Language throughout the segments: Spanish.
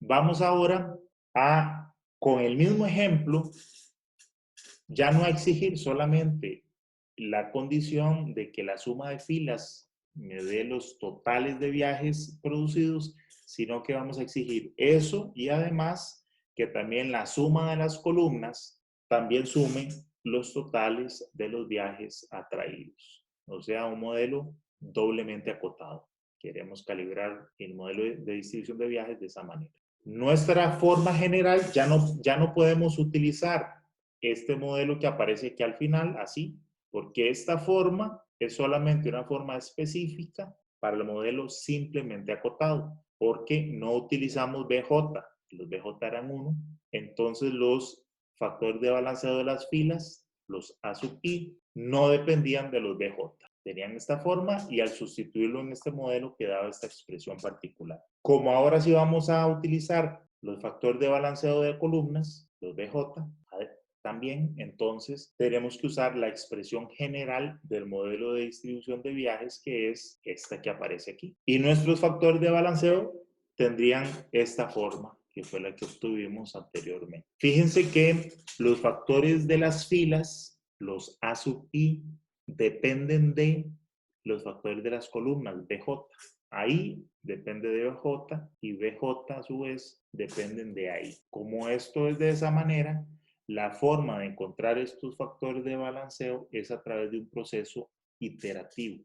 Vamos ahora a, con el mismo ejemplo, ya no a exigir solamente la condición de que la suma de filas me dé los totales de viajes producidos, sino que vamos a exigir eso y además que también la suma de las columnas también sume los totales de los viajes atraídos. O sea, un modelo doblemente acotado. Queremos calibrar el modelo de distribución de viajes de esa manera. Nuestra forma general ya no podemos utilizar este modelo que aparece aquí al final, así, porque esta forma es solamente una forma específica para el modelo simplemente acotado, porque no utilizamos BJ, los BJ eran 1, entonces los factores de balanceo de las filas, los A sub I, no dependían de los BJ. Tenían esta forma y al sustituirlo en este modelo quedaba esta expresión particular. Como ahora sí vamos a utilizar los factores de balanceo de columnas, los BJ, también, entonces, tenemos que usar la expresión general del modelo de distribución de viajes, que es esta que aparece aquí. Y nuestros factores de balanceo tendrían esta forma, que fue la que obtuvimos anteriormente. Fíjense que los factores de las filas, los A sub I, dependen de los factores de las columnas, BJ. Ahí depende de BJ y BJ a su vez dependen de ahí. Como esto es de esa manera, la forma de encontrar estos factores de balanceo es a través de un proceso iterativo.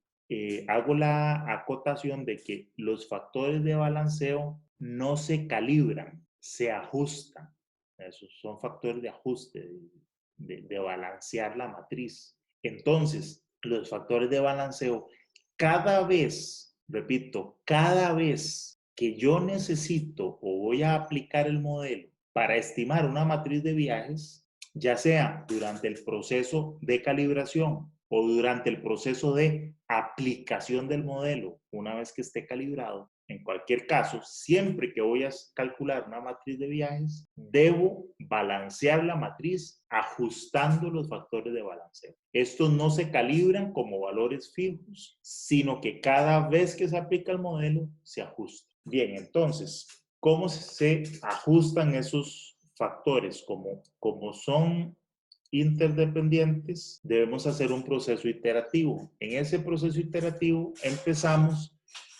Hago la acotación de que los factores de balanceo no se calibran, se ajustan. Esos son factores de ajuste, de balancear la matriz. Entonces, los factores de balanceo, cada vez, repito, cada vez que yo necesito o voy a aplicar el modelo para estimar una matriz de viajes, ya sea durante el proceso de calibración o durante el proceso de aplicación del modelo, una vez que esté calibrado, en cualquier caso, siempre que voy a calcular una matriz de viajes, debo balancear la matriz ajustando los factores de balanceo. Estos no se calibran como valores fijos, sino que cada vez que se aplica el modelo, se ajusta. Bien, entonces, ¿cómo se ajustan esos factores? Como son interdependientes, debemos hacer un proceso iterativo. En ese proceso iterativo empezamos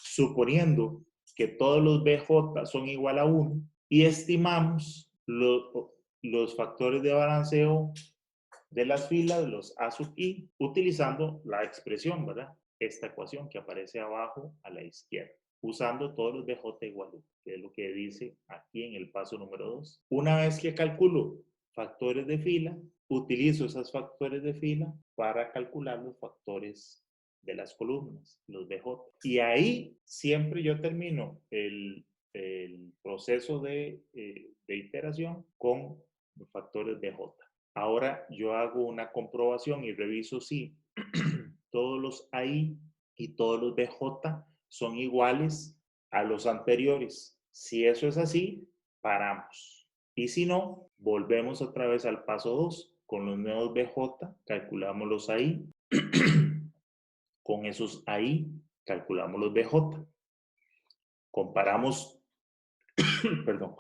suponiendo que todos los BJ son igual a 1 y estimamos los factores de balanceo de las filas, los A sub I, utilizando la expresión, ¿verdad? Esta ecuación que aparece abajo a la izquierda, usando todos los BJ igual a 1, que es lo que dice aquí en el paso número 2. Una vez que calculo factores de fila, utilizo esos factores de fila para calcular los factores de las columnas, los BJ. Y ahí siempre yo termino el proceso de iteración con los factores BJ. Ahora yo hago una comprobación y reviso si todos los AI y todos los BJ son iguales a los anteriores. Si eso es así, paramos. Y si no, volvemos otra vez al paso 2. Con los nuevos BJ calculamos los AI. Con esos AI calculamos los BJ. Comparamos, perdón,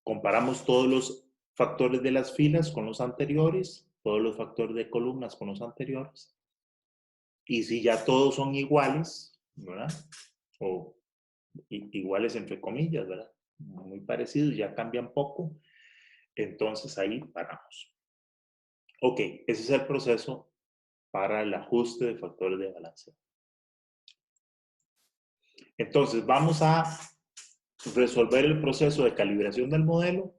comparamos todos los factores de las filas con los anteriores, todos los factores de columnas con los anteriores. Y si ya todos son iguales, ¿verdad? O iguales entre comillas, ¿verdad? Muy parecidos, ya cambian poco, entonces ahí paramos. Ok, ese es el proceso para el ajuste de factores de balanceo. Entonces vamos a resolver el proceso de calibración del modelo,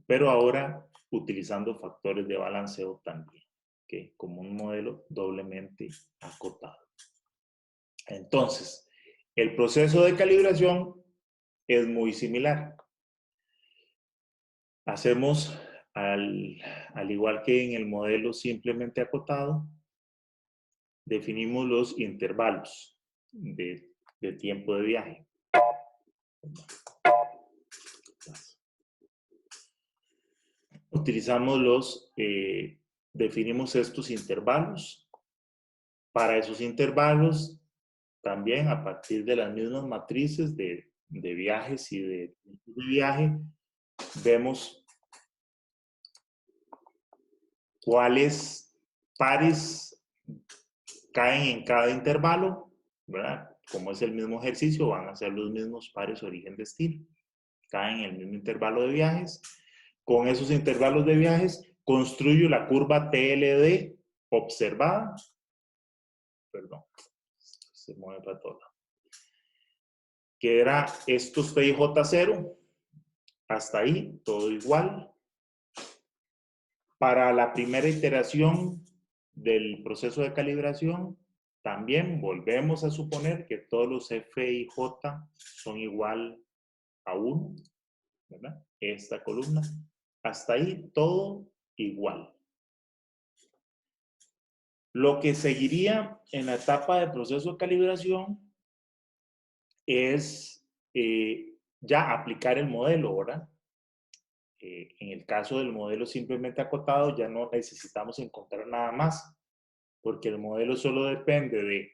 pero ahora utilizando factores de balanceo también, ¿okay? Como un modelo doblemente acotado. Entonces, el proceso de calibración es muy similar. Hacemos, al igual que en el modelo simplemente acotado, definimos los intervalos de tiempo de viaje. Utilizamos definimos estos intervalos. Para esos intervalos también a partir de las mismas matrices de viajes y de viaje, vemos cuáles pares caen en cada intervalo, ¿verdad? Como es el mismo ejercicio, van a ser los mismos pares origen-destino. Caen en el mismo intervalo de viajes. Con esos intervalos de viajes, construyo la curva TLD observada. Perdón, se mueve para todo. Que era estos TIJ0. Hasta ahí, todo igual. Para la primera iteración del proceso de calibración, también volvemos a suponer que todos los F y J son igual a 1, ¿verdad? Esta columna. Hasta ahí todo igual. Lo que seguiría en la etapa de proceso de calibración es ya aplicar el modelo, ¿verdad? En el caso del modelo simplemente acotado, ya no necesitamos encontrar nada más, porque el modelo solo depende de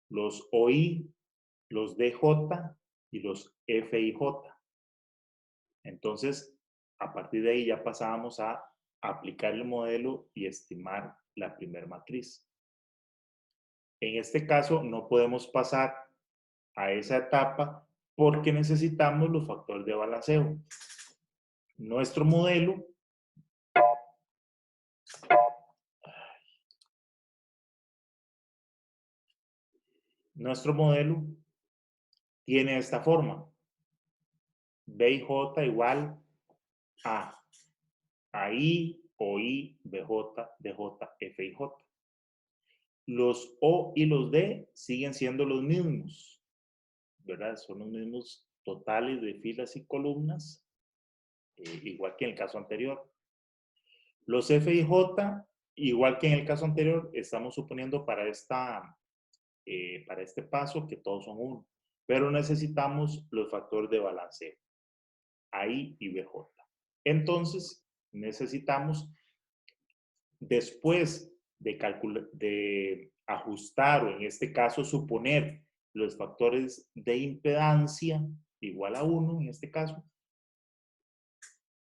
los OI, los DJ y los FIJ. Entonces, a partir de ahí ya pasábamos a aplicar el modelo y estimar la primera matriz. En este caso, no podemos pasar a esa etapa porque necesitamos los factores de balanceo. Nuestro modelo tiene esta forma. B y J igual a AI, OI, BJ, DJ, F y J. Los O y los D siguen siendo los mismos, ¿verdad? Son los mismos totales de filas y columnas, igual que en el caso anterior. Los F y J, igual que en el caso anterior, estamos suponiendo para este paso que todos son 1, pero necesitamos los factores de balanceo, AI y BJ. Entonces, necesitamos, después de ajustar, o en este caso suponer los factores de impedancia igual a 1, en este caso,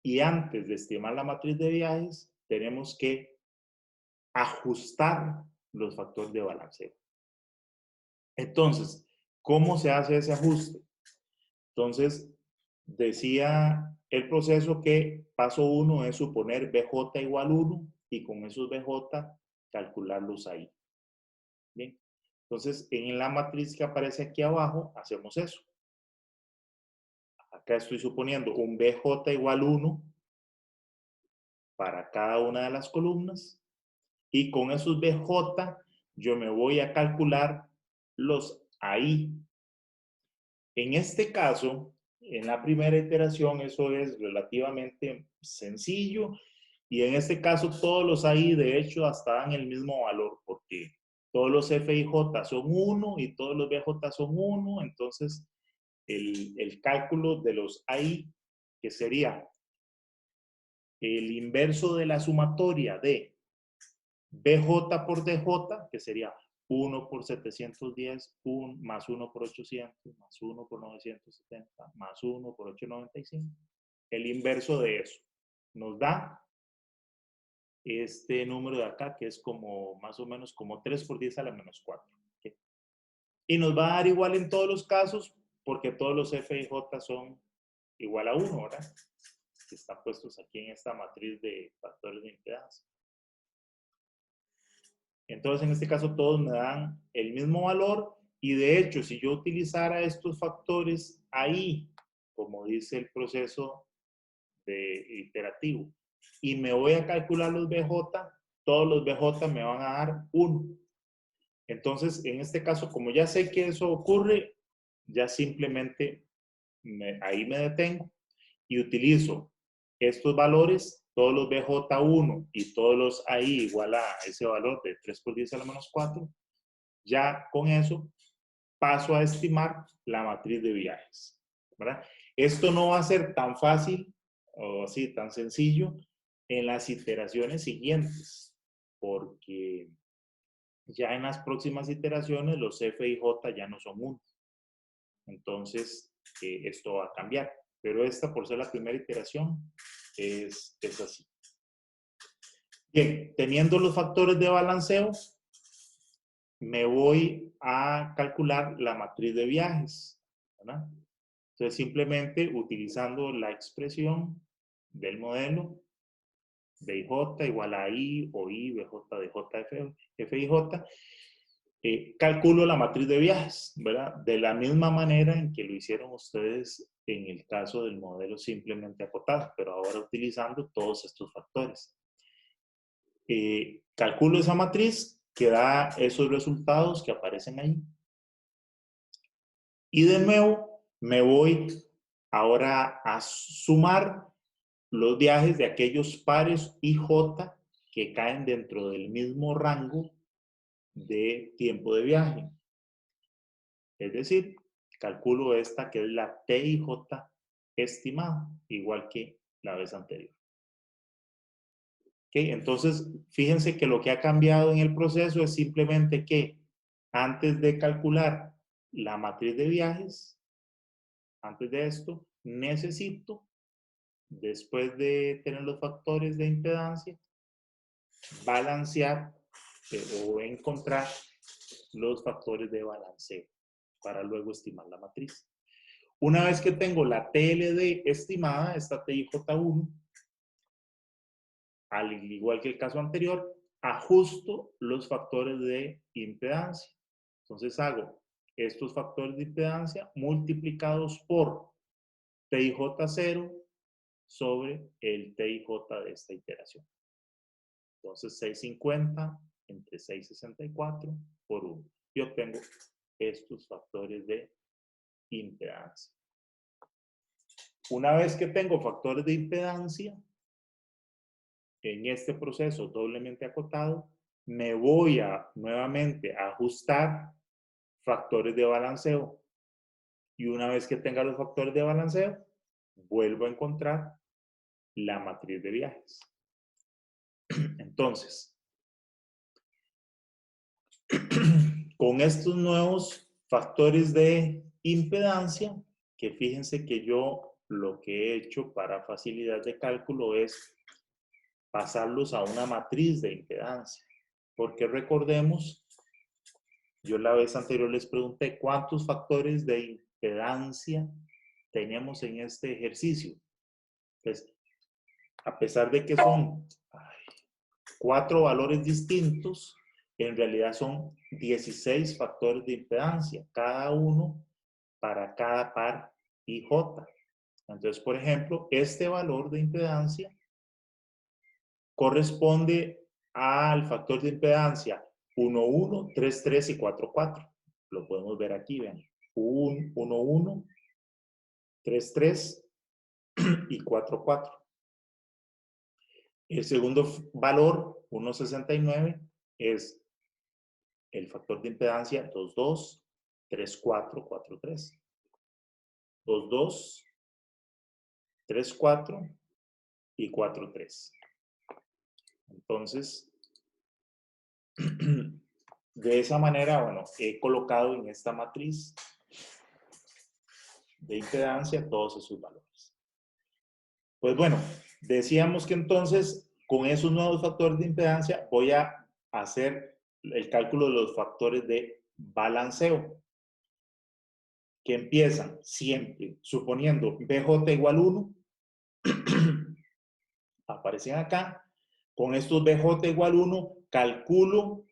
y antes de estimar la matriz de viajes, tenemos que ajustar los factores de balanceo. Entonces, ¿cómo se hace ese ajuste? Entonces, decía el proceso que paso 1 es suponer BJ igual 1 y con esos BJ calcularlos ahí. Bien, entonces en la matriz que aparece aquí abajo hacemos eso. Acá estoy suponiendo un BJ igual 1 para cada una de las columnas y con esos BJ yo me voy a calcular los AI. En este caso, en la primera iteración, eso es relativamente sencillo y en este caso todos los AI de hecho hasta dan el mismo valor porque todos los F y J son 1 y todos los BJ son 1, entonces el cálculo de los AI, que sería el inverso de la sumatoria de BJ por DJ, que sería 1 por 710, más 1 por 800, más 1 por 970, más 1 por 895. El inverso de eso nos da este número de acá, que es como más o menos como 3 por 10 a la menos 4. ¿Okay? Y nos va a dar igual en todos los casos, porque todos los F y J son igual a 1, ¿verdad? Que están puestos aquí en esta matriz de factores de impedancia. Entonces, en este caso, todos me dan el mismo valor y de hecho, si yo utilizara estos factores ahí, como dice el proceso iterativo, y me voy a calcular los BJ, todos los BJ me van a dar 1. Entonces, en este caso, como ya sé que eso ocurre, ya simplemente ahí me detengo y utilizo estos valores, todos los BJ1 y todos los AI igual a ese valor de 3 por 10 a la menos 4, ya con eso paso a estimar la matriz de viajes, ¿verdad? Esto no va a ser tan fácil o así tan sencillo en las iteraciones siguientes, porque Ya en las próximas iteraciones los F y J ya no son 1. Entonces, esto va a cambiar. Pero esta, por ser la primera iteración, es así. Bien, teniendo los factores de balanceo, me voy a calcular la matriz de viajes, ¿verdad? Entonces, simplemente utilizando la expresión del modelo de IJ igual a I o I, BJ, DJ, F y J, calculo la matriz de viajes, ¿verdad? De la misma manera en que lo hicieron ustedes en el caso del modelo simplemente acotado, pero ahora utilizando todos estos factores. Calculo esa matriz que da esos resultados que aparecen ahí. Y de nuevo me voy ahora a sumar los viajes de aquellos pares IJ que caen dentro del mismo rango de tiempo de viaje. Es decir, calculo esta que es la TIJ estimada, igual que la vez anterior. ¿Okay? Entonces, fíjense que lo que ha cambiado en el proceso es simplemente que antes de calcular la matriz de viajes, antes de esto, necesito, después de tener los factores de impedancia, balancear o encontrar los factores de balanceo para luego estimar la matriz. Una vez que tengo la TLD estimada, esta TIJ1, al igual que el caso anterior, ajusto los factores de impedancia. Entonces hago estos factores de impedancia multiplicados por TIJ0 sobre el TIJ de esta iteración. Entonces 650 entre 664 por 1. Y obtengo estos factores de impedancia. Una vez que tengo factores de impedancia, en este proceso doblemente acotado, me voy a nuevamente a ajustar factores de balanceo. Y una vez que tenga los factores de balanceo, vuelvo a encontrar la matriz de viajes. Entonces, con estos nuevos factores de impedancia, que fíjense que yo lo que he hecho para facilidad de cálculo es pasarlos a una matriz de impedancia. Porque recordemos, yo la vez anterior les pregunté cuántos factores de impedancia teníamos en este ejercicio. Pues, a pesar de que son 4 valores distintos, en realidad son 16 factores de impedancia, cada uno para cada par IJ. Entonces, por ejemplo, este valor de impedancia corresponde al factor de impedancia 1, 1, 3, 3 y 4, 4. Lo podemos ver aquí, ven. 1, 1, 3, 3 y 4, 4. El segundo valor, 1,69, es el factor de impedancia 2, 2, 3, 4, 4, 3. 2, 2, 3, 4 y 4, 3. Entonces, de esa manera, bueno, he colocado en esta matriz de impedancia todos esos valores. Pues bueno, decíamos que entonces con esos nuevos factores de impedancia voy a hacer el cálculo de los factores de balanceo, que empiezan siempre suponiendo BJ igual 1, aparecen acá. Con estos BJ igual 1, calculo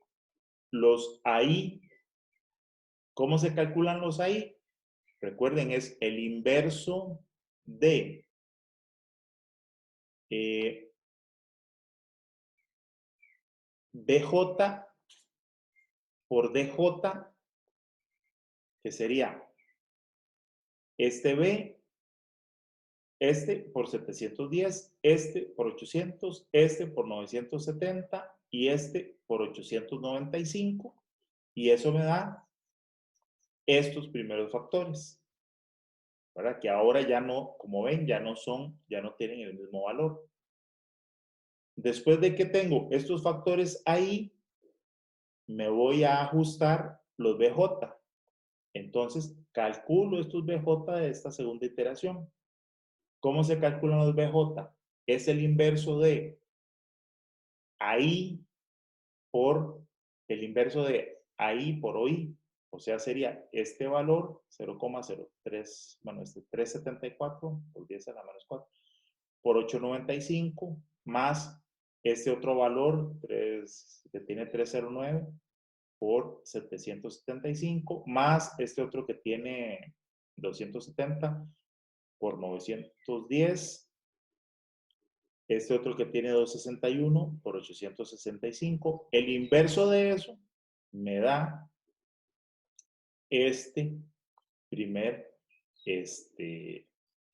los AI. ¿Cómo se calculan los AI? Recuerden, es el inverso de BJ por DJ, que sería este B, este por 710, este por 800, este por 970 y este por 895. Y eso me da estos primeros factores, ¿verdad? Que ahora ya no, como ven, ya no tienen el mismo valor. Después de que tengo estos factores ahí, me voy a ajustar los BJ. Entonces, calculo estos BJ de esta segunda iteración. ¿Cómo se calculan los BJ? Es el inverso de ahí por el inverso de ahí por OI. O sea, sería este valor 0,03, bueno, este 374 por 10 a la menos 4 por 895 más este otro valor 3, que tiene 309 por 775 más este otro que tiene 270 por 910, este otro que tiene 261 por 865. El inverso de eso me da este primer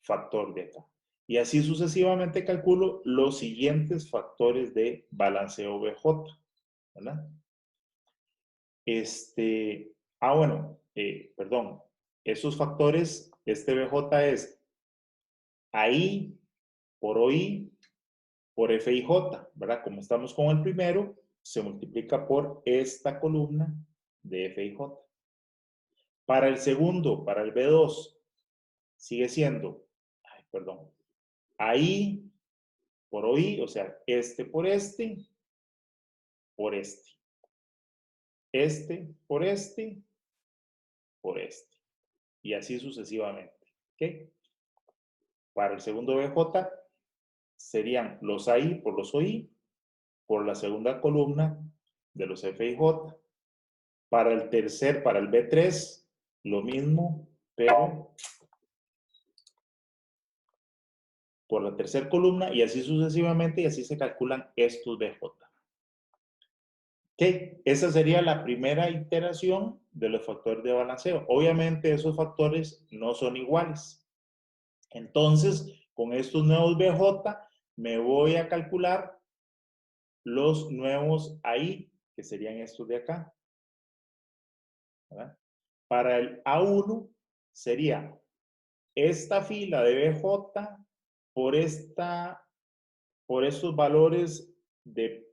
factor de acá. Y así sucesivamente calculo los siguientes factores de balanceo BJ, ¿verdad? Bueno, perdón, esos factores, este BJ es ahí por OI por FIJ, ¿verdad? Como estamos con el primero, se multiplica por esta columna de FIJ. Para el segundo, para el B2, sigue siendo, perdón, ahí por OI, o sea, este por este, por este. Este por este, por este. Y así sucesivamente. ¿Ok? Para el segundo BJ serían los AI por los OI, por la segunda columna de los FIJ. Para el tercer, para el B3, lo mismo, pero por la tercera columna y así sucesivamente y así se calculan estos BJ. ¿Ok? Esa sería la primera iteración de los factores de balanceo. Obviamente esos factores no son iguales. Entonces, con estos nuevos BJ, me voy a calcular los nuevos AI, que serían estos de acá. ¿Verdad? Para el A1 sería esta fila de BJ por estos valores de,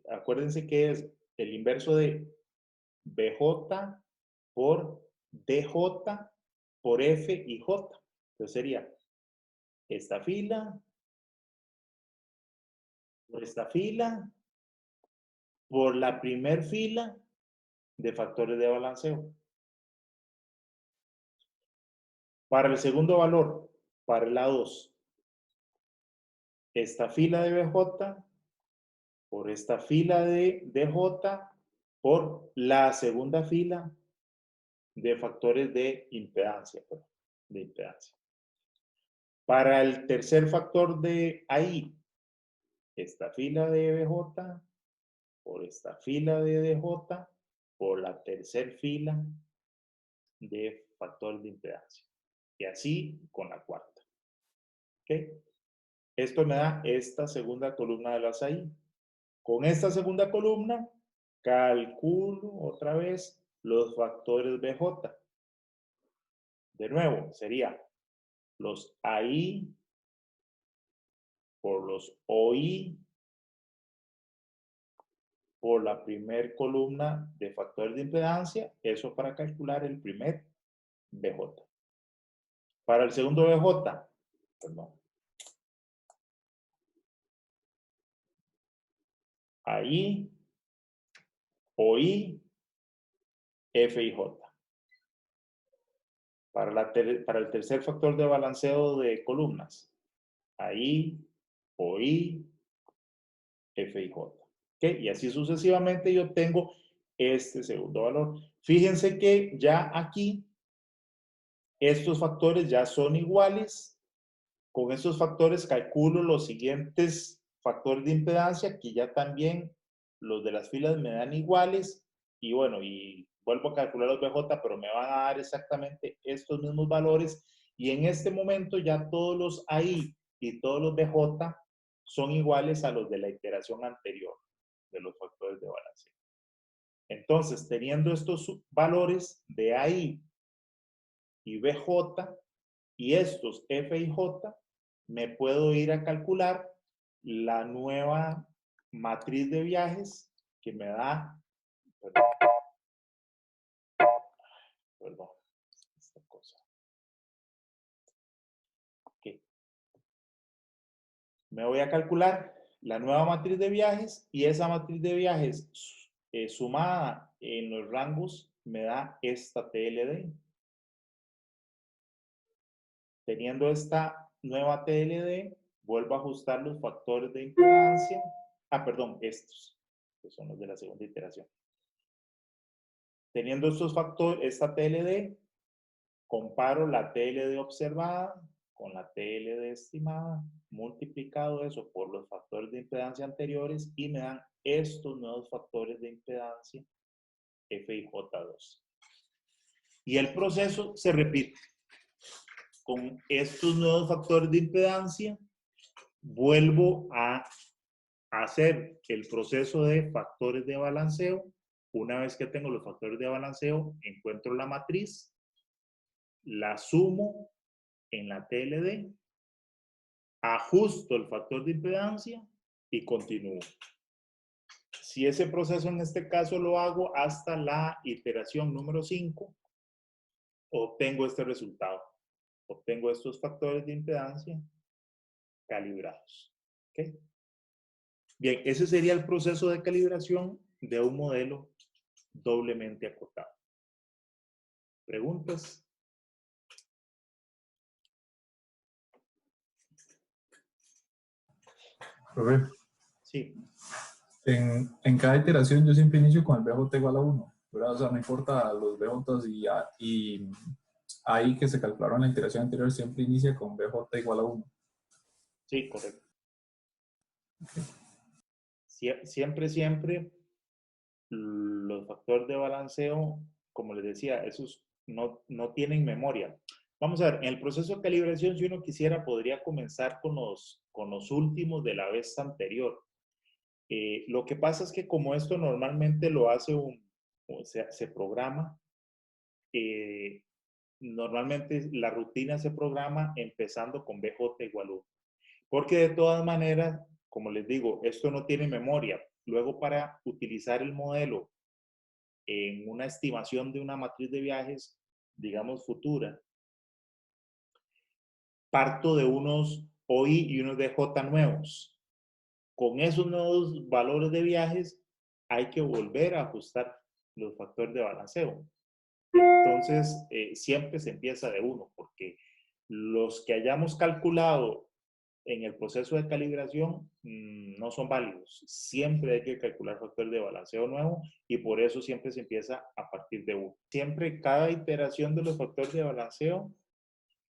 acuérdense que es el inverso de BJ por DJ por F y J. Entonces sería esta fila por esta fila por la primer fila de factores de balanceo. Para el segundo valor, para el A2, esta fila de BJ por esta fila de DJ por la segunda fila de factores de impedancia. Para el tercer factor de AI, esta fila de BJ por esta fila de DJ por la tercera fila de factor de impedancia. Y así con la cuarta. ¿Ok? Esto me da esta segunda columna de las AI. Con esta segunda columna, calculo otra vez los factores BJ. De nuevo, sería los AI por los OI por la primer columna de factores de impedancia. Eso para calcular el primer BJ. Para el segundo BJ, perdón. AI, OI, F y J. Para el tercer factor de balanceo de columnas, AI, OI, F y J. ¿Okay? Y así sucesivamente yo tengo este segundo valor. Fíjense que ya aquí estos factores ya son iguales. Con estos factores calculo los siguientes factores de impedancia. Aquí ya también los de las filas me dan iguales. Y bueno, y vuelvo a calcular los BJ, pero me van a dar exactamente estos mismos valores. Y en este momento ya todos los AI y todos los BJ son iguales a los de la iteración anterior de los factores de balanceo. Entonces, teniendo estos valores de AI y BJ y estos F y J, me puedo ir a calcular la nueva matriz de viajes que me da Perdón, perdón, esta cosa. Ok. Me voy a calcular la nueva matriz de viajes y esa matriz de viajes sumada en los rangos me da esta TLD. Teniendo esta nueva TLD, vuelvo a ajustar los factores de impedancia. Ah, perdón, estos, que son los de la segunda iteración. Teniendo estos factores, esta TLD, comparo la TLD observada con la TLD estimada, multiplicado eso por los factores de impedancia anteriores y me dan estos nuevos factores de impedancia F y J2. Y el proceso se repite. Con estos nuevos factores de impedancia, vuelvo a hacer el proceso de factores de balanceo. Una vez que tengo los factores de balanceo, encuentro la matriz, la sumo en la TLD, ajusto el factor de impedancia y continúo. Si ese proceso en este caso lo hago hasta la iteración número 5, obtengo este resultado. Obtengo estos factores de impedancia calibrados. ¿Okay? Bien, ese sería el proceso de calibración de un modelo doblemente acotado. ¿Preguntas? Profe, Sí. en cada iteración yo siempre inicio con el BJ igual a 1, ¿verdad? O sea, no importa los BJs y ahí que se calcularon en la iteración anterior, siempre inicia con BJ igual a 1. Sí, correcto. Siempre los factores de balanceo, como les decía, esos no tienen memoria. Vamos a ver, en el proceso de calibración, si uno quisiera, podría comenzar con los últimos de la vez anterior. Lo que pasa es que como esto normalmente lo hace o sea, se programa, normalmente la rutina se programa empezando con BJ igual 1. Porque de todas maneras, como les digo, esto no tiene memoria. Luego para utilizar el modelo en una estimación de una matriz de viajes, digamos futura, parto de unos OI y unos DJ nuevos. Con esos nuevos valores de viajes hay que volver a ajustar los factores de balanceo. Entonces, siempre se empieza de 1, porque los que hayamos calculado en el proceso de calibración no son válidos. Siempre hay que calcular factores de balanceo nuevo y por eso siempre se empieza a partir de 1. Siempre cada iteración de los factores de balanceo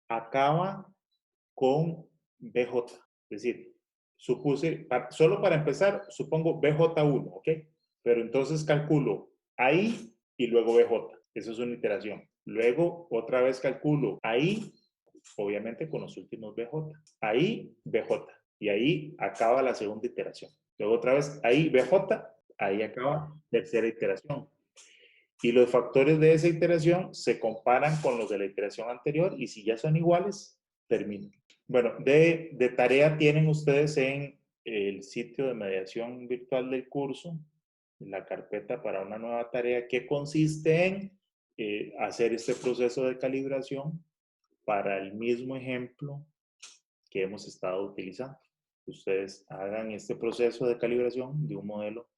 acaba con BJ. Es decir, solo para empezar, supongo BJ1, ¿ok? Pero entonces calculo ahí y luego BJ. Eso es una iteración. Luego otra vez calculo ahí, obviamente con los últimos BJ. Ahí BJ. Y ahí acaba la segunda iteración. Luego otra vez ahí BJ, ahí acaba tercera iteración. Y los factores de esa iteración se comparan con los de la iteración anterior y si ya son iguales, terminan. Bueno, de tarea tienen ustedes en el sitio de mediación virtual del curso la carpeta para una nueva tarea que consiste en hacer este proceso de calibración para el mismo ejemplo que hemos estado utilizando. Ustedes hagan este proceso de calibración de un modelo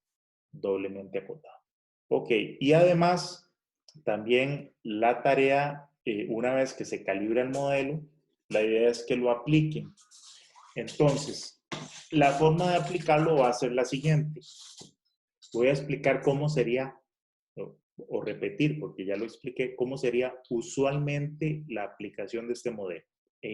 doblemente acotado. Ok, y además también la tarea, una vez que se calibra el modelo, la idea es que lo apliquen. Entonces, la forma de aplicarlo va a ser la siguiente. Voy a explicar cómo sería, o repetir, porque ya lo expliqué, cómo sería usualmente la aplicación de este modelo.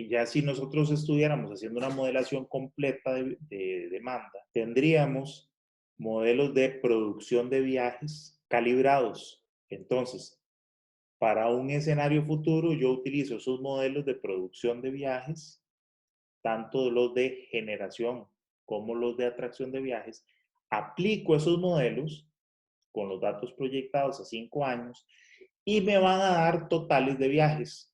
Ya si nosotros estuviéramos haciendo una modelación completa de demanda, tendríamos modelos de producción de viajes calibrados. Entonces, para un escenario futuro, yo utilizo esos modelos de producción de viajes, tanto los de generación como los de atracción de viajes, aplico esos modelos con los datos proyectados a 5 años y me van a dar totales de viajes,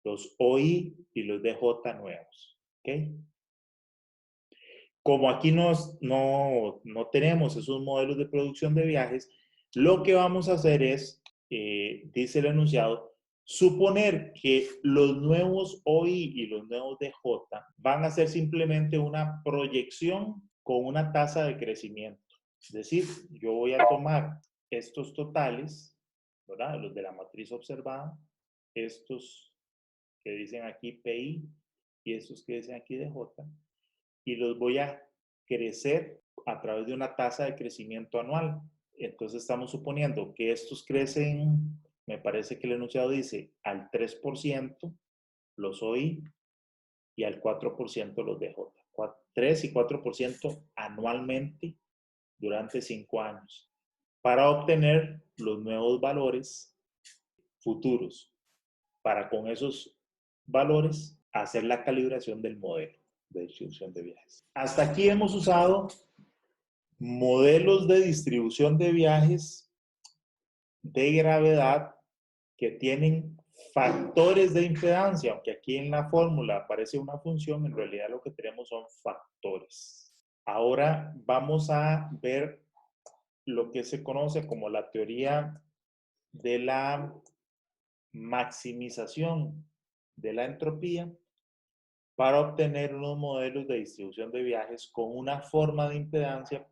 los OI y los DJ nuevos. ¿Okay? Como aquí no tenemos esos modelos de producción de viajes, Lo que vamos a hacer es, dice el enunciado, suponer que los nuevos OI y los nuevos DJ van a ser simplemente una proyección con una tasa de crecimiento. Es decir, yo voy a tomar estos totales, ¿verdad? Los de la matriz observada, estos que dicen aquí PI y estos que dicen aquí DJ, y los voy a crecer a través de una tasa de crecimiento anual. Entonces estamos suponiendo que estos crecen, me parece que el enunciado dice, al 3% los OI y al 4% los DJ. 3 y 4% anualmente durante 5 años para obtener los nuevos valores futuros, para con esos valores hacer la calibración del modelo de distribución de viajes. Hasta aquí hemos usado modelos de distribución de viajes de gravedad que tienen factores de impedancia, aunque aquí en la fórmula aparece una función, en realidad lo que tenemos son factores. Ahora vamos a ver lo que se conoce como la teoría de la maximización de la entropía para obtener unos modelos de distribución de viajes con una forma de impedancia,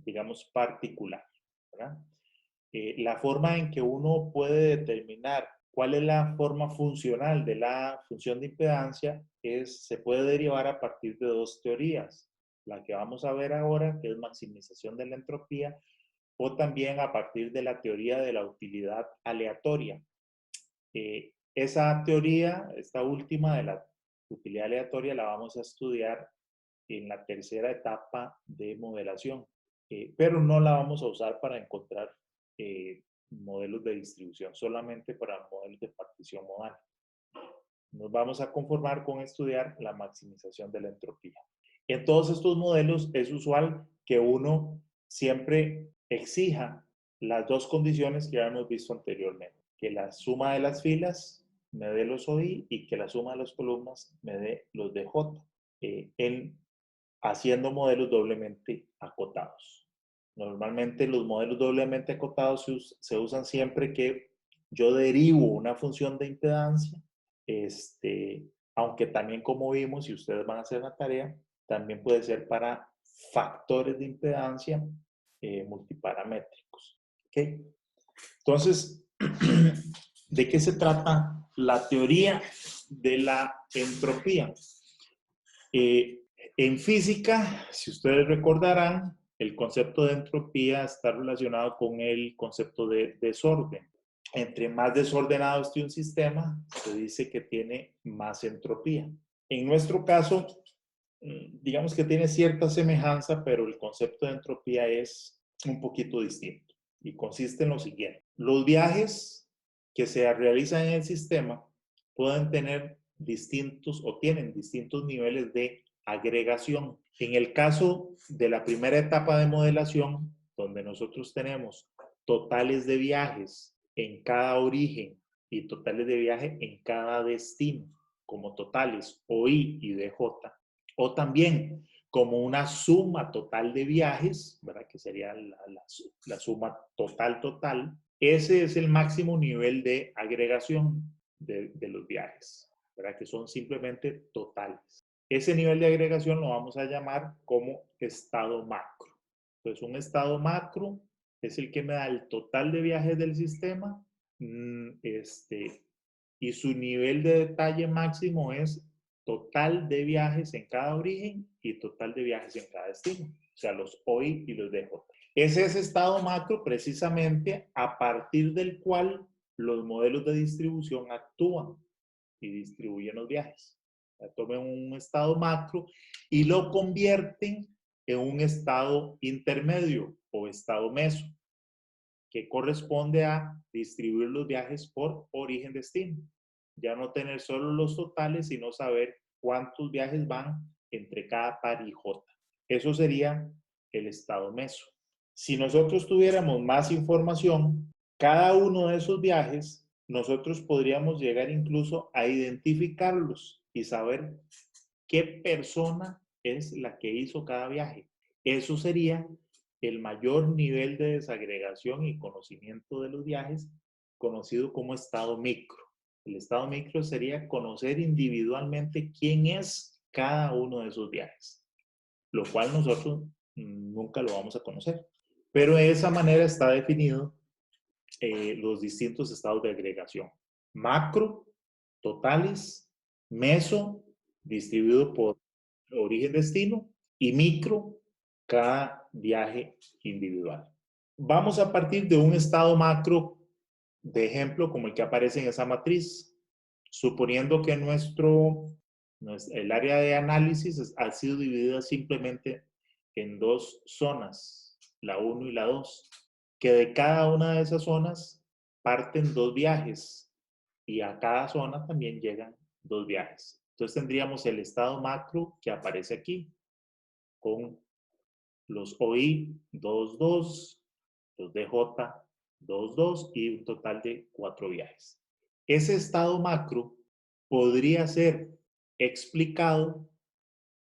digamos, particular, ¿verdad? La forma en que uno puede determinar cuál es la forma funcional de la función de impedancia se puede derivar a partir de dos teorías. La que vamos a ver ahora, que es maximización de la entropía, o también a partir de la teoría de la utilidad aleatoria. Esa teoría, esta última de la utilidad aleatoria, la vamos a estudiar en la tercera etapa de modelación, pero no la vamos a usar para encontrar modelos de distribución, solamente para modelos de partición modal. Nos vamos a conformar con estudiar la maximización de la entropía. En todos estos modelos es usual que uno siempre exija las dos condiciones que ya hemos visto anteriormente, que la suma de las filas me dé los OI y que la suma de las columnas me dé los DJ, haciendo modelos doblemente acotados. Normalmente los modelos doblemente acotados se usan siempre que yo derivo una función de impedancia, aunque también, como vimos, si ustedes van a hacer la tarea, también puede ser para factores de impedancia multiparamétricos. ¿Okay? Entonces, ¿de qué se trata la teoría de la entropía? En física, si ustedes recordarán, el concepto de entropía está relacionado con el concepto de desorden. Entre más desordenado esté un sistema, se dice que tiene más entropía. En nuestro caso, digamos que tiene cierta semejanza, pero el concepto de entropía es un poquito distinto y consiste en lo siguiente. Los viajes que se realizan en el sistema pueden tener distintos o tienen distintos niveles de agregación. En el caso de la primera etapa de modelación, donde nosotros tenemos totales de viajes en cada origen y totales de viaje en cada destino, como totales OI y DJ, o también como una suma total de viajes, ¿verdad? Que sería la suma total, ese es el máximo nivel de agregación de los viajes, ¿verdad? Que son simplemente totales. Ese nivel de agregación lo vamos a llamar como estado macro. Entonces, un estado macro es el que me da el total de viajes del sistema y su nivel de detalle máximo es total de viajes en cada origen y total de viajes en cada destino. O sea, los OI y los DJ. Es ese estado macro precisamente a partir del cual los modelos de distribución actúan y distribuyen los viajes. Tomen un estado macro y lo convierten en un estado intermedio o estado meso, que corresponde a distribuir los viajes por origen-destino. Ya no tener solo los totales, sino saber cuántos viajes van entre cada par y J. Eso sería el estado meso. Si nosotros tuviéramos más información, cada uno de esos viajes, nosotros podríamos llegar incluso a identificarlos y saber qué persona es la que hizo cada viaje. Eso sería el mayor nivel de desagregación y conocimiento de los viajes, conocido como estado micro. El estado micro sería conocer individualmente quién es cada uno de esos viajes, lo cual nosotros nunca lo vamos a conocer. Pero de esa manera está definido los distintos estados de agregación. Macro, totales, meso, distribuido por origen-destino, y micro, cada viaje individual. Vamos a partir de un estado macro, de ejemplo, como el que aparece en esa matriz, suponiendo que el área de análisis ha sido dividida simplemente en dos zonas, la 1 y la 2, que de cada una de esas zonas parten dos viajes y a cada zona también llegan dos viajes. Entonces tendríamos el estado macro que aparece aquí con los OI 2.2, los DJ 2.2 y un total de 4 viajes. Ese estado macro podría ser explicado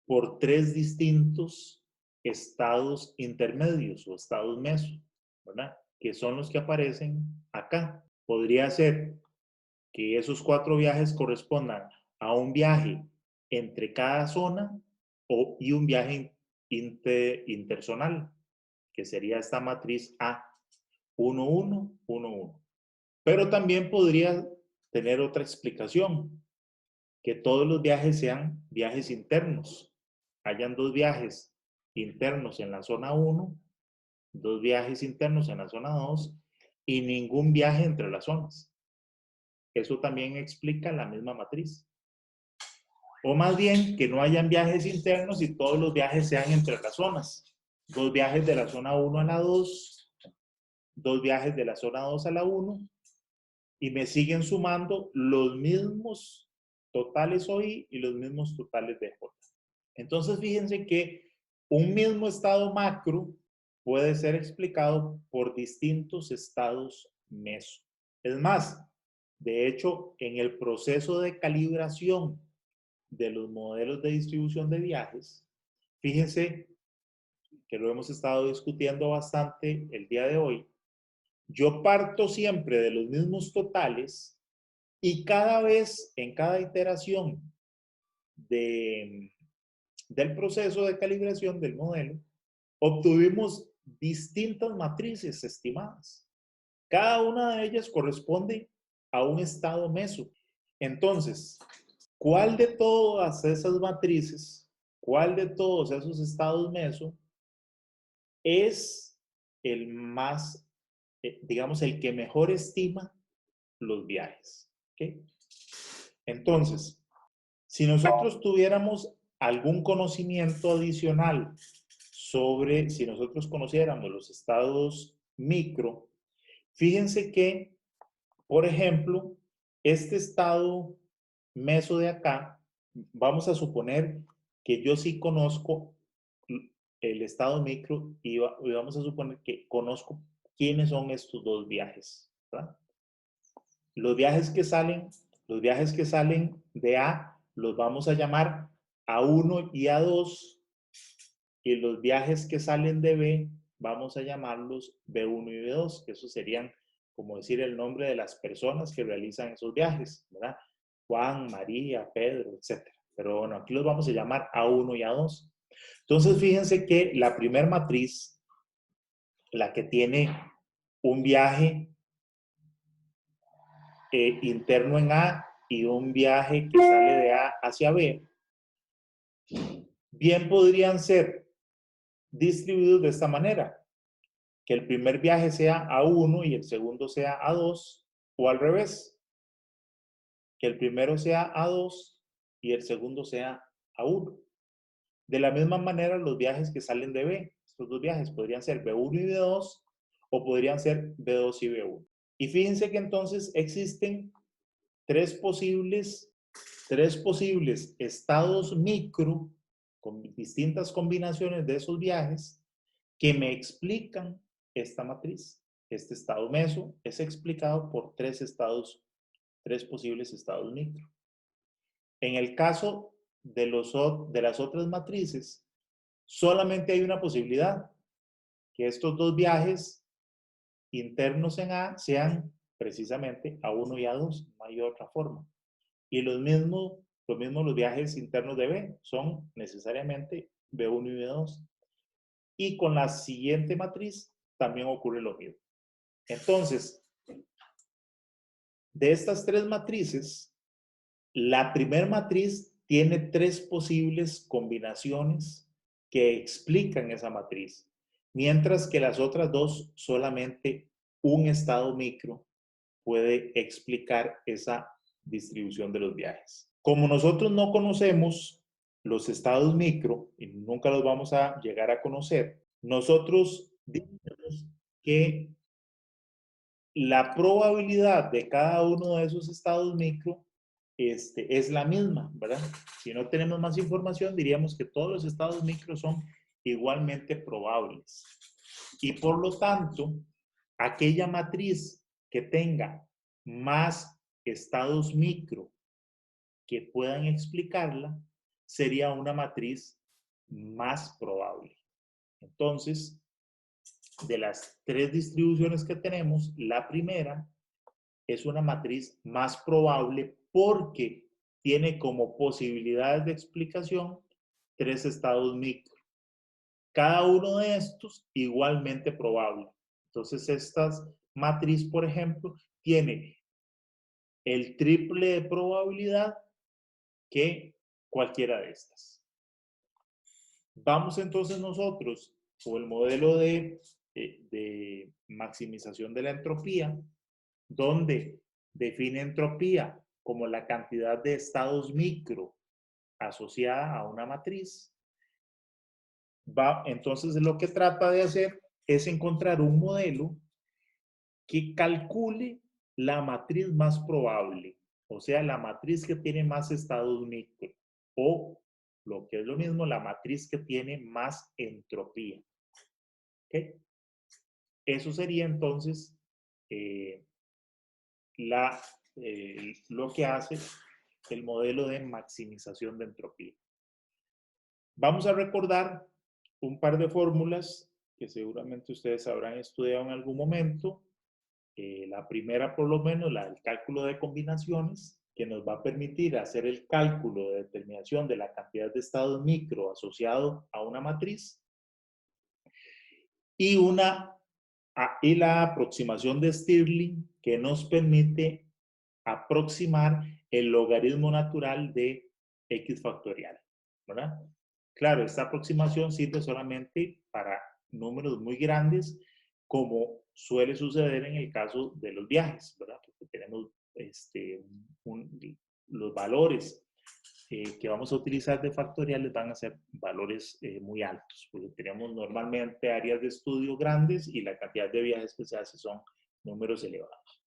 por 3 distintos estados intermedios o estados meso, ¿verdad? Que son los que aparecen acá. Podría ser que esos 4 viajes correspondan a un viaje entre cada zona y un viaje interzonal, que sería esta matriz A, 1, 1, 1, 1. Pero también podría tener otra explicación, que todos los viajes sean viajes internos. Hayan 2 viajes internos en la zona 1, 2 viajes internos en la zona 2 y ningún viaje entre las zonas. Eso también explica la misma matriz. O más bien, que no hayan viajes internos y todos los viajes sean entre las zonas. 2 viajes de la zona 1 a la 2, 2 viajes de la zona 2 a la 1, y me siguen sumando los mismos totales OI y los mismos totales DJ. Entonces, fíjense que un mismo estado macro puede ser explicado por distintos estados meso. Es más, de hecho, en el proceso de calibración de los modelos de distribución de viajes, fíjense que lo hemos estado discutiendo bastante el día de hoy. Yo parto siempre de los mismos totales y cada vez, en cada iteración del proceso de calibración del modelo, obtuvimos distintas matrices estimadas. Cada una de ellas corresponde a un estado meso. Entonces, ¿cuál de todas esas matrices, cuál de todos esos estados meso es el más, digamos, el que mejor estima los viajes? ¿Okay? Entonces, si nosotros tuviéramos algún conocimiento adicional sobre, si nosotros conociéramos los estados micro, fíjense que, por ejemplo, este estado meso de acá, vamos a suponer que yo sí conozco el estado micro y vamos a suponer que conozco quiénes son estos dos viajes, ¿verdad? Los viajes que salen de A los vamos a llamar A1 y A2, y los viajes que salen de B vamos a llamarlos B1 y B2, que eso serían, como decir, el nombre de las personas que realizan esos viajes, ¿verdad? Juan, María, Pedro, etc. Pero bueno, aquí los vamos a llamar A1 y A2. Entonces, fíjense que la primer matriz, la que tiene un viaje interno en A y un viaje que sale de A hacia B, bien podrían ser distribuidos de esta manera, que el primer viaje sea A1 y el segundo sea A2, o al revés, que el primero sea A2 y el segundo sea A1. De la misma manera, los viajes que salen de B, estos dos viajes podrían ser B1 y B2, o podrían ser B2 y B1. Y fíjense que entonces existen tres posibles estados micro con distintas combinaciones de esos viajes que me explican esta matriz. Este estado meso es explicado por tres posibles estados micro. En el caso de las otras matrices, solamente hay una posibilidad, que estos dos viajes internos en A sean precisamente A1 y A2, no hay otra forma. Y lo mismo los viajes internos de B, son necesariamente B1 y B2. Y con la siguiente matriz también ocurre lo mismo. Entonces, de estas tres matrices, la primera matriz tiene tres posibles combinaciones que explican esa matriz, mientras que las otras dos solamente un estado micro puede explicar esa distribución de los viajes. Como nosotros no conocemos los estados micro y nunca los vamos a llegar a conocer, nosotros decimos que la probabilidad de cada uno de esos estados micro es la misma, ¿verdad? Si no tenemos más información, diríamos que todos los estados micro son igualmente probables. Y por lo tanto, aquella matriz que tenga más estados micro que puedan explicarla, sería una matriz más probable. Entonces, de las tres distribuciones que tenemos, la primera es una matriz más probable porque tiene como posibilidades de explicación tres estados micro. Cada uno de estos igualmente probable. Entonces, esta matriz, por ejemplo, tiene el triple de probabilidad que cualquiera de estas. Vamos entonces nosotros con el modelo de maximización de la entropía, donde define entropía como la cantidad de estados micro asociada a una matriz. Entonces lo que trata de hacer es encontrar un modelo que calcule la matriz más probable, o sea, la matriz que tiene más estados micro, o lo que es lo mismo, la matriz que tiene más entropía. ¿Okay? Eso sería entonces lo que hace el modelo de maximización de entropía. Vamos a recordar un par de fórmulas que seguramente ustedes habrán estudiado en algún momento. La primera, por lo menos, la del cálculo de combinaciones, que nos va a permitir hacer el cálculo de determinación de la cantidad de estados micro asociado a una matriz. Y la aproximación de Stirling, que nos permite aproximar el logaritmo natural de x factorial, ¿verdad? Claro, esta aproximación sirve solamente para números muy grandes, como suele suceder en el caso de los viajes, ¿verdad? Porque tenemos los valores que vamos a utilizar de factoriales van a ser valores muy altos, porque tenemos normalmente áreas de estudio grandes y la cantidad de viajes que se hace son números elevados.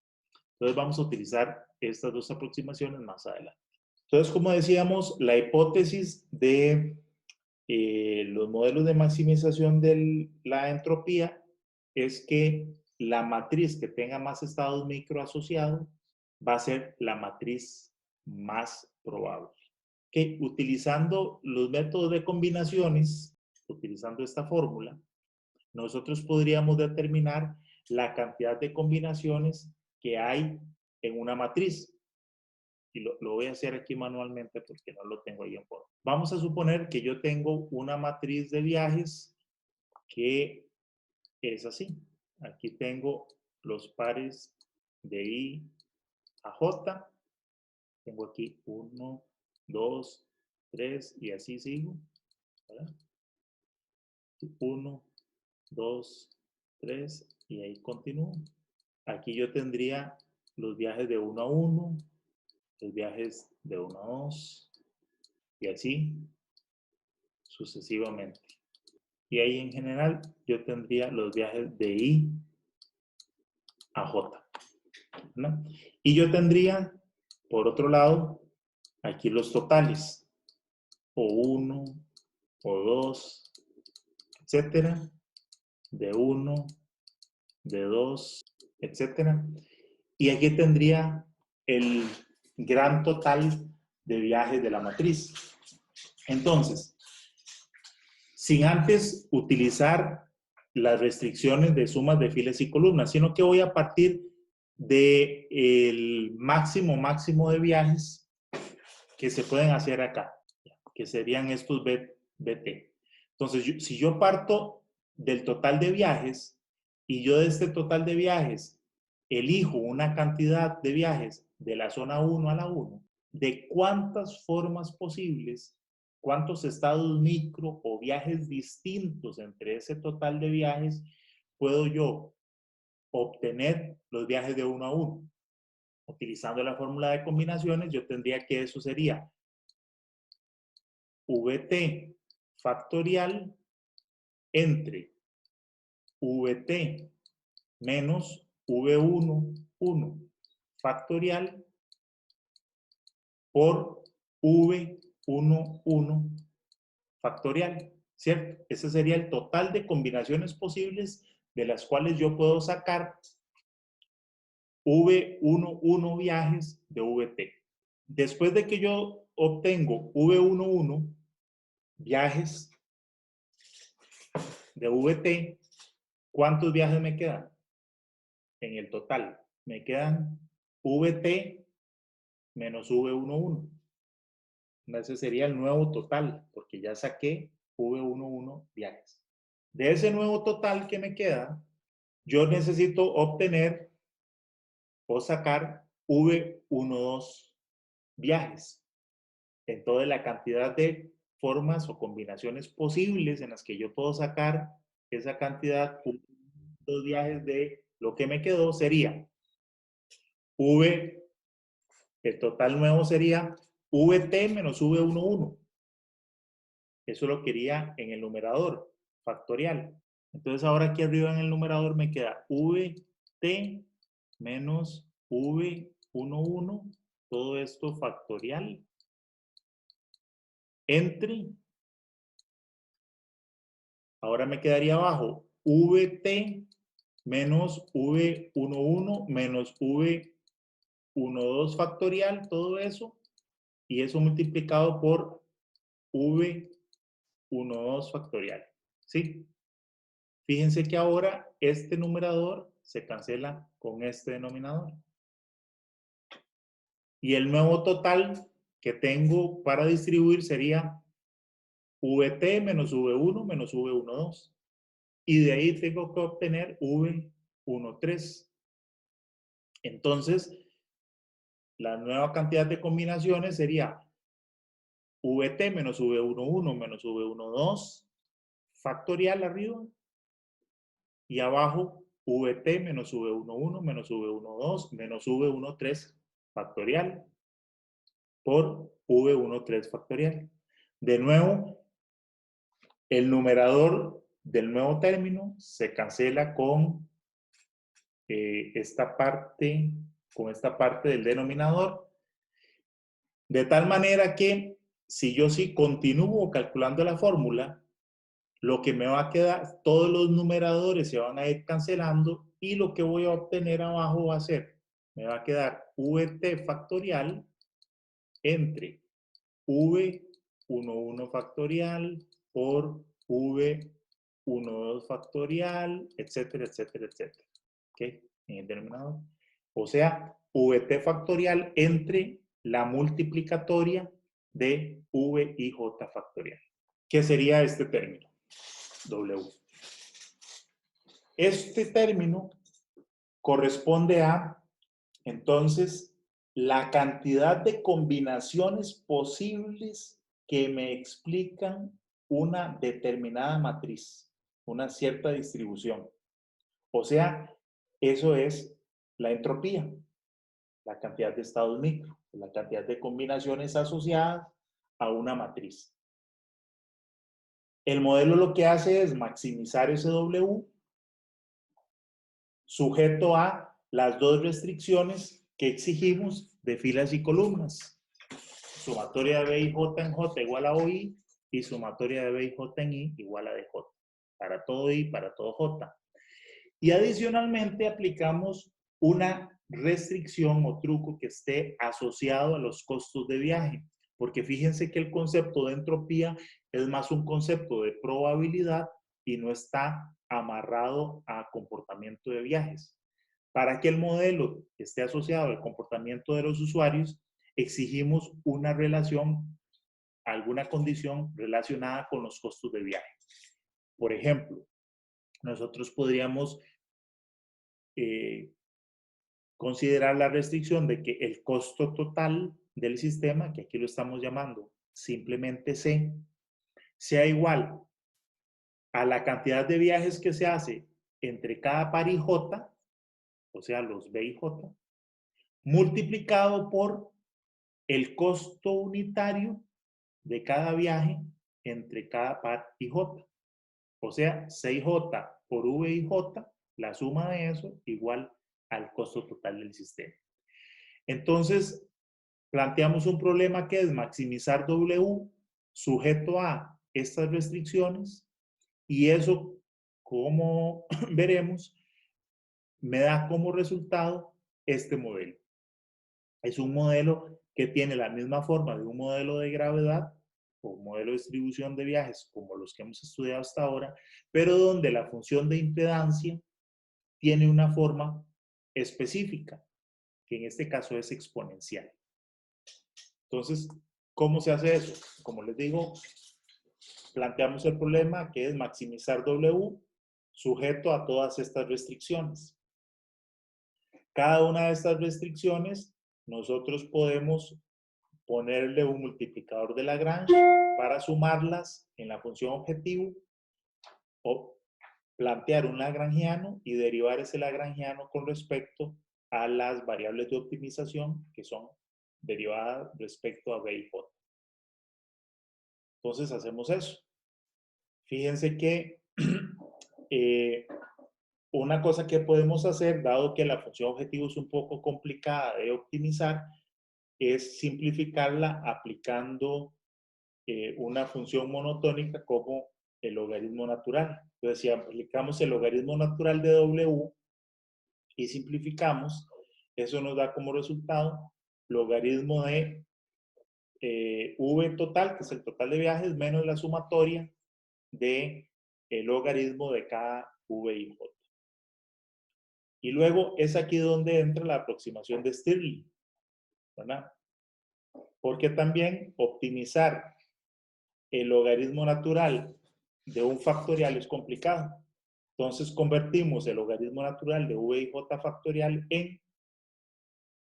Entonces vamos a utilizar estas dos aproximaciones más adelante. Entonces, como decíamos, la hipótesis de los modelos de maximización de la entropía es que la matriz que tenga más estados micro asociados va a ser la matriz más probable. Que utilizando los métodos de combinaciones, utilizando esta fórmula, nosotros podríamos determinar la cantidad de combinaciones que hay en una matriz. Y lo voy a hacer aquí manualmente porque no lo tengo ahí en forma. Vamos a suponer que yo tengo una matriz de viajes que es así. Aquí tengo los pares de I a J. Tengo aquí 1, 2, 3 y así sigo. 1, 2, 3 y ahí continúo. Aquí yo tendría los viajes de 1 a 1, los viajes de 1 a 2 y así sucesivamente. Y ahí en general yo tendría los viajes de I a J, ¿no? Y yo tendría, por otro lado, aquí los totales, o 1, o 2, etcétera, de 1, de 2, etcétera. Y aquí tendría el gran total de viajes de la matriz. Entonces, sin antes utilizar las restricciones de sumas de filas y columnas, sino que voy a partir del máximo de viajes que se pueden hacer acá, que serían estos BT. Entonces, si yo parto del total de viajes y yo de este total de viajes elijo una cantidad de viajes de la zona 1 a la 1, de cuántas formas posibles, cuántos estados micro o viajes distintos entre ese total de viajes puedo yo obtener los viajes de 1 a 1. Utilizando la fórmula de combinaciones, yo tendría que eso sería VT factorial entre VT menos V1 factorial por V11 factorial, ¿cierto? Ese sería el total de combinaciones posibles de las cuales yo puedo sacar V11 viajes de VT. Después de que yo obtengo V11 viajes de VT, ¿cuántos viajes me quedan? En el total, me quedan VT menos V11. Ese sería el nuevo total, porque ya saqué V11 viajes. De ese nuevo total que me queda, yo necesito obtener o sacar V12 viajes. Entonces, la cantidad de formas o combinaciones posibles en las que yo puedo sacar esa cantidad de viajes de lo que me quedó sería el total nuevo sería VT menos V11. Eso lo quería en el numerador factorial. Entonces ahora aquí arriba en el numerador me queda VT menos V11, todo esto factorial, entre, ahora me quedaría abajo VT menos V11 menos V12 factorial, todo eso, y eso multiplicado por V12 factorial, ¿sí? Fíjense que ahora este numerador se cancela con este denominador. Y el nuevo total que tengo para distribuir sería VT menos V1 menos V12. Y de ahí tengo que obtener V13. Entonces, la nueva cantidad de combinaciones sería VT menos V11 menos V12 factorial arriba. Y abajo VT menos V11 menos V12 menos V13 factorial por V13 factorial. De nuevo, el numerador del nuevo término se cancela con esta parte del denominador, de tal manera que si yo sí continúo calculando la fórmula, lo que me va a quedar, todos los numeradores se van a ir cancelando y lo que voy a obtener abajo va a ser, me va a quedar VT factorial entre V11 factorial por V12 factorial, etcétera, etcétera, etcétera. ¿Ok? En el denominador. O sea, VT factorial entre la multiplicatoria de V y J factorial. ¿Qué sería este término? W. Este término corresponde a, entonces, la cantidad de combinaciones posibles que me explican una determinada matriz, una cierta distribución. O sea, eso es la entropía, la cantidad de estados micro, la cantidad de combinaciones asociadas a una matriz. El modelo lo que hace es maximizar ese W sujeto a las dos restricciones que exigimos de filas y columnas. Sumatoria de B y J en J igual a OI y sumatoria de B y J en I igual a DJ. Para todo I, para todo J. Y adicionalmente aplicamos una restricción o truco que esté asociado a los costos de viaje. Porque fíjense que el concepto de entropía es más un concepto de probabilidad y no está amarrado a comportamiento de viajes. Para que el modelo esté asociado al comportamiento de los usuarios, exigimos una relación, alguna condición relacionada con los costos de viaje. Por ejemplo, nosotros podríamos considerar la restricción de que el costo total del sistema, que aquí lo estamos llamando simplemente C, sea igual a la cantidad de viajes que se hace entre cada par y J, o sea, los B y J, multiplicado por el costo unitario de cada viaje entre cada par y J. O sea, 6J por V y J, la suma de eso igual al costo total del sistema. Entonces, planteamos un problema que es maximizar W sujeto a estas restricciones y eso, como veremos, me da como resultado este modelo. Es un modelo que tiene la misma forma de un modelo de gravedad o modelo de distribución de viajes como los que hemos estudiado hasta ahora, pero donde la función de impedancia tiene una forma específica, que en este caso es exponencial. Entonces, ¿cómo se hace eso? Como les digo, planteamos el problema que es maximizar W sujeto a todas estas restricciones. Cada una de estas restricciones, nosotros podemos ponerle un multiplicador de Lagrange para sumarlas en la función objetivo o plantear un lagrangiano y derivar ese lagrangiano con respecto a las variables de optimización que son derivadas respecto a B y J. Entonces hacemos eso. Fíjense que una cosa que podemos hacer, dado que la función objetivo es un poco complicada de optimizar, es simplificarla aplicando una función monotónica como el logaritmo natural. Entonces, si aplicamos el logaritmo natural de W y simplificamos, eso nos da como resultado logaritmo de V total, que es el total de viajes, menos la sumatoria de el logaritmo de cada V y J. Y luego es aquí donde entra la aproximación de Stirling, ¿verdad? Porque también optimizar el logaritmo natural de un factorial es complicado. Entonces convertimos el logaritmo natural de V y J factorial en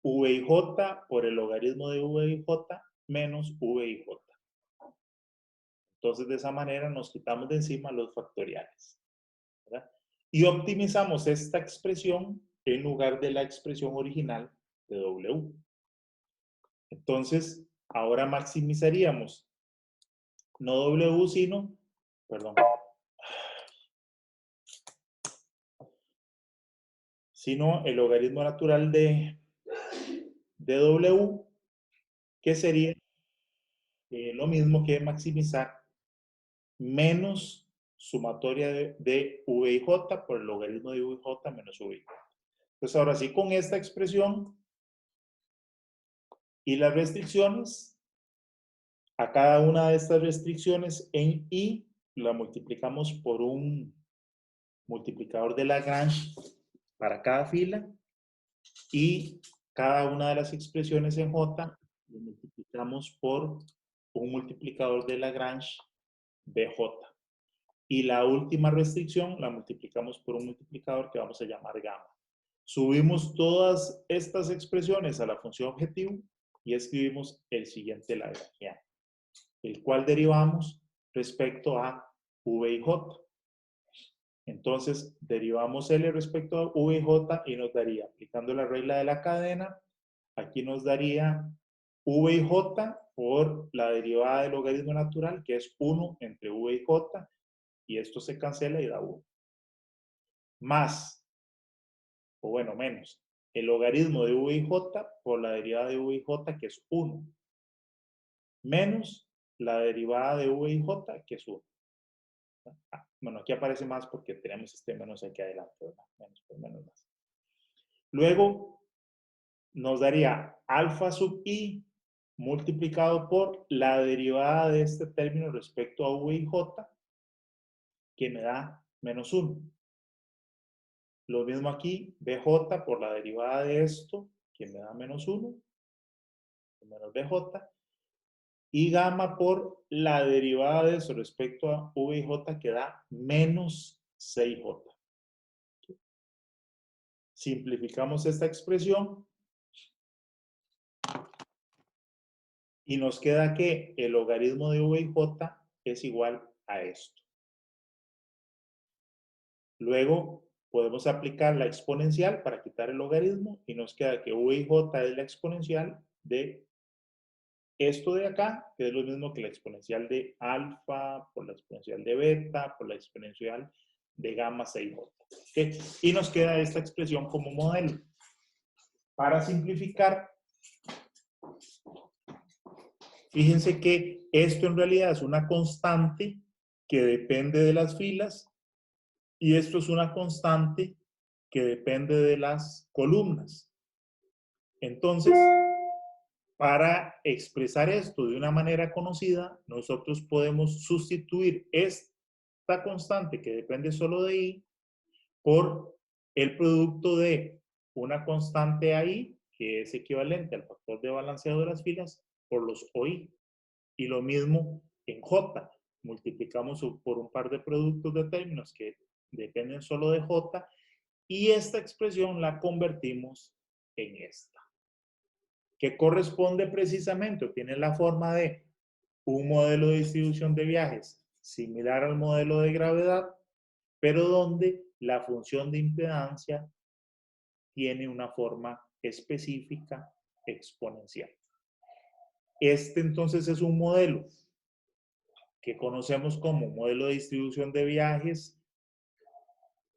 V y J por el logaritmo de V y J menos V y J. Entonces de esa manera nos quitamos de encima los factoriales, ¿verdad? Y optimizamos esta expresión en lugar de la expresión original de W. Entonces, ahora maximizaríamos no W, sino, perdón, sino el logaritmo natural de W, que sería lo mismo que maximizar menos sumatoria de V y J por el logaritmo de V y J menos V y J. Entonces, ahora sí, con esta expresión y las restricciones, a cada una de estas restricciones en I la multiplicamos por un multiplicador de Lagrange para cada fila y cada una de las expresiones en J lo multiplicamos por un multiplicador de Lagrange BJ. Y la última restricción la multiplicamos por un multiplicador que vamos a llamar gamma. Subimos todas estas expresiones a la función objetivo y escribimos el siguiente lagrangiano, el cual derivamos respecto a V y J. Entonces, derivamos L respecto a V y J y nos daría, aplicando la regla de la cadena, aquí nos daría V y J por la derivada del logaritmo natural, que es 1 entre V y J, y esto se cancela y da 1. Más, o bueno, menos, el logaritmo de V y J por la derivada de V y J, que es 1. Menos la derivada de V y J, que es 1. Bueno, aquí aparece más porque tenemos este menos aquí adelante, ¿verdad? Menos por menos más. Luego, nos daría alfa sub i multiplicado por la derivada de este término respecto a V y J, que me da menos 1. Lo mismo aquí, BJ por la derivada de esto, que me da menos 1, menos BJ, y gamma por la derivada de eso respecto a V y J, que da menos 6J. Simplificamos esta expresión y nos queda que el logaritmo de V y J es igual a esto. Luego podemos aplicar la exponencial para quitar el logaritmo y nos queda que V y J es la exponencial de esto de acá, que es lo mismo que la exponencial de alfa por la exponencial de beta por la exponencial de gamma 6J. ¿Okay? Y nos queda esta expresión como modelo. Para simplificar, fíjense que esto en realidad es una constante que depende de las filas y esto es una constante que depende de las columnas. Entonces, para expresar esto de una manera conocida, nosotros podemos sustituir esta constante que depende solo de I por el producto de una constante AI, que es equivalente al factor de balanceado de las filas, por los OI. Y lo mismo en J. Multiplicamos por un par de productos de términos que dependen solo de J y esta expresión la convertimos en esta, que corresponde precisamente o tiene la forma de un modelo de distribución de viajes similar al modelo de gravedad, pero donde la función de impedancia tiene una forma específica exponencial. Este entonces es un modelo que conocemos como modelo de distribución de viajes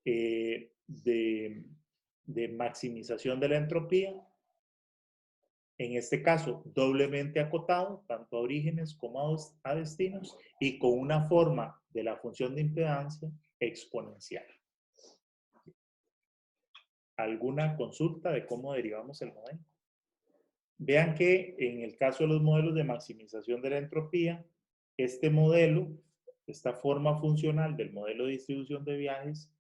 de maximización de la entropía. En este caso, doblemente acotado, tanto a orígenes como a destinos, y con una forma de la función de impedancia exponencial. ¿Alguna consulta de cómo derivamos el modelo? Vean que en el caso de los modelos de maximización de la entropía, este modelo, esta forma funcional del modelo de distribución de viajes,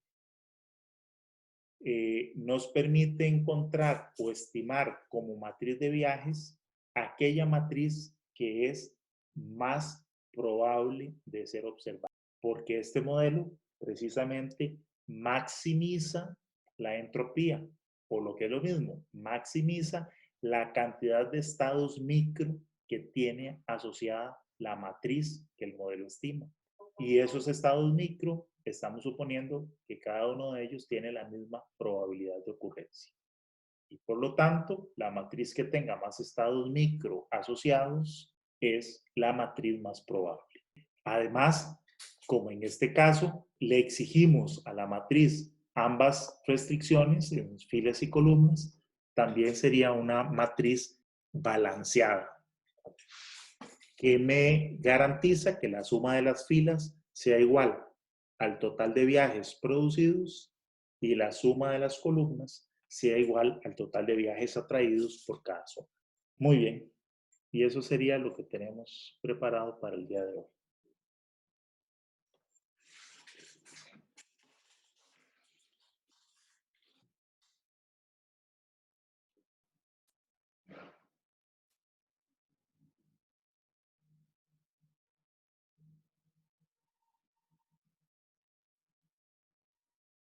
nos permite encontrar o estimar como matriz de viajes aquella matriz que es más probable de ser observada. Porque este modelo precisamente maximiza la entropía, o lo que es lo mismo, maximiza la cantidad de estados micro que tiene asociada la matriz que el modelo estima. Y esos estados micro, estamos suponiendo que cada uno de ellos tiene la misma probabilidad de ocurrencia. Y por lo tanto, la matriz que tenga más estados micro asociados es la matriz más probable. Además, como en este caso, le exigimos a la matriz ambas restricciones en filas y columnas, también sería una matriz balanceada, que me garantiza que la suma de las filas sea igual al total de viajes producidos y la suma de las columnas sea igual al total de viajes atraídos por cada zona. Muy bien, y eso sería lo que tenemos preparado para el día de hoy.